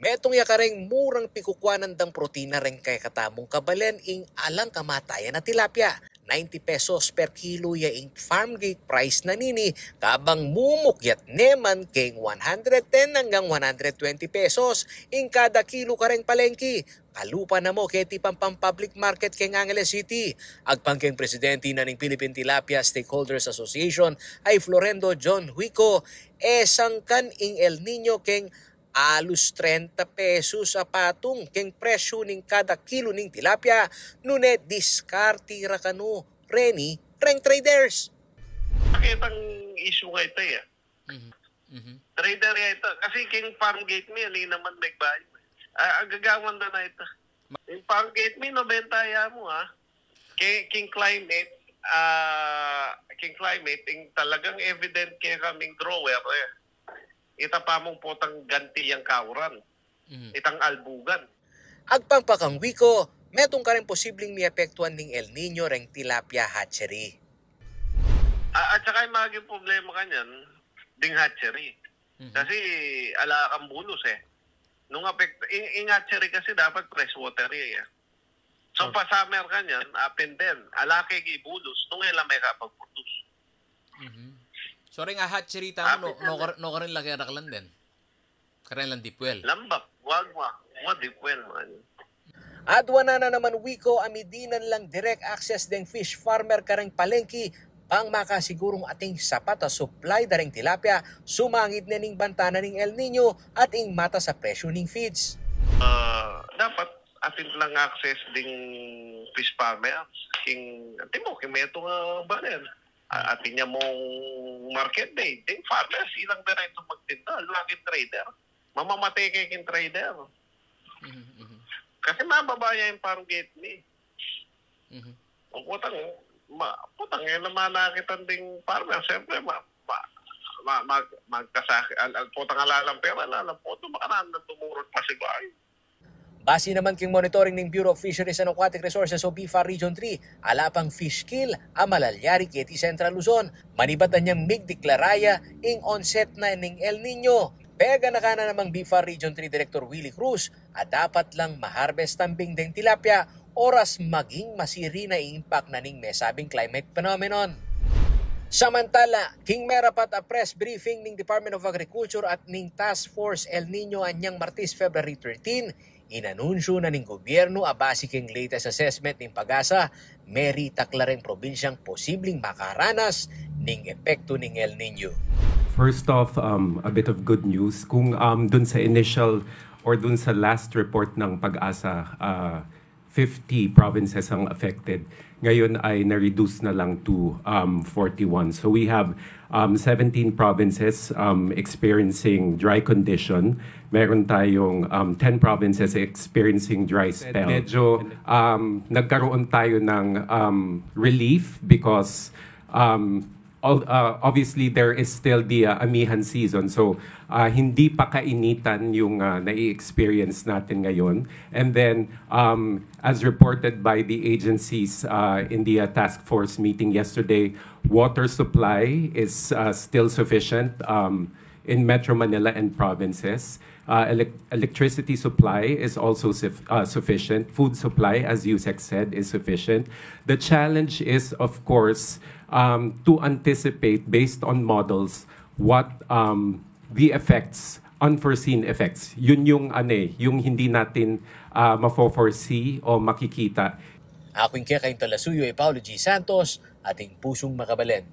Metong yakareng murang pikukwanan dang protina rin kay katamong kabalen ing alang kamatayan na tilapia. 90 pesos per kilo ya ing farm gate price na nini kabang mumukyat neman king 110 hanggang 120 pesos ing kada kilo kareng palengki. Kalupa na mo keti pampang public market kay Angeles City. Agpangkeng presidente na ning Philippine Tilapia Stakeholders Association ay Florendo John Huico sangkan ing El Nino keng alus 30 pesos sa patong keng presyo ning kada kilo ning tilapia nunet diskarti ra kanu reni reng traders. Bakit ang issue nga ito ya? Trader ya ito. Kasi king farm gate mi, ali naman may bayo. Agagawan na ito. Yung farm gate mi, nobenta ya mo ha. King climate, yung talagang evident kaya kaming drawer ita pa mong potang ganti yung kauran. Itang albugan. Agpangpakang wiko, metong ka rin posibleng miapektuan ng El Nino reng tilapia hatchery. At saka yung maging problema kanyan, ding hatchery. Kasi ala kang bulos Nung yung hatchery kasi dapat freshwater So pa summer kanyan, up and then, ala kay gibulos, nung ilang may kapag-produce. So rin nga hatchery tamo no karin laki araklan din. Karin lang dipwel. Lambak, wag dipwel man. Adwa na naman wiko amidinan lang direct access deng fish farmer kareng palengki pang makasigurong ating sapat na supply dareng tilapia sumangit na ning bantana ning El Nino at ing mata sa presyo ning feeds. Dapat atin lang access ding fish farmer king meto nga baler. Atin niya mong market day. Ding farmers, ilang diretso magtinda. Lagi trader. Mamamatay kay king trader. Kasi mababaya yung farm gate ni. Putang yun naman nakitan ding farmer. Siyempre, putang alalang pera. Alam po, makanan na tumurot pa si bahay. Base naman king monitoring ng Bureau of Fisheries and Aquatic Resources o BIFA Region 3, alapang fish kill ang malalyari kiti Central Luzon. Manibatan niyang migdeklaraya ing onset na ning El Nino. Pega na kana namang BIFA Region 3 Director Willie Cruz at dapat lang maharvest tambing deng tilapia oras maging masiri na impact na ning mesabing climate phenomenon. Samantala, king merapat a press briefing ning Department of Agriculture at ning Task Force El Nino anyang Martes, February 13, inanunsyo na ning gobyerno a base king latest assessment ning Pag-asa, meri taklareng probinsyang posibleng makaranas ning epekto ning El Nino. First off, a bit of good news. Kung dun sa initial or dun sa last report ng Pag-asa, 50 provinces ang affected. Ngayon ay na-reduce na lang to 41. So we have 17 provinces experiencing dry condition. Meron tayong 10 provinces experiencing dry spell. Medyo nagkaroon tayo ng relief because obviously there is still the amihan season. So hindi pa kainitan yung nai-experience natin ngayon. And then as reported by the agencies in the task force meeting yesterday, water supply is still sufficient in Metro Manila and provinces. Electricity supply is also sufficient. Food supply, as Yusek said, is sufficient. The challenge is, of course, to anticipate based on models what the effects, unforeseen effects. Yun yung yung hindi natin mafo-foresee o makikita. Aking kaya kayong talasuyo ay Paulo G. Santos, ating pusong makabalen.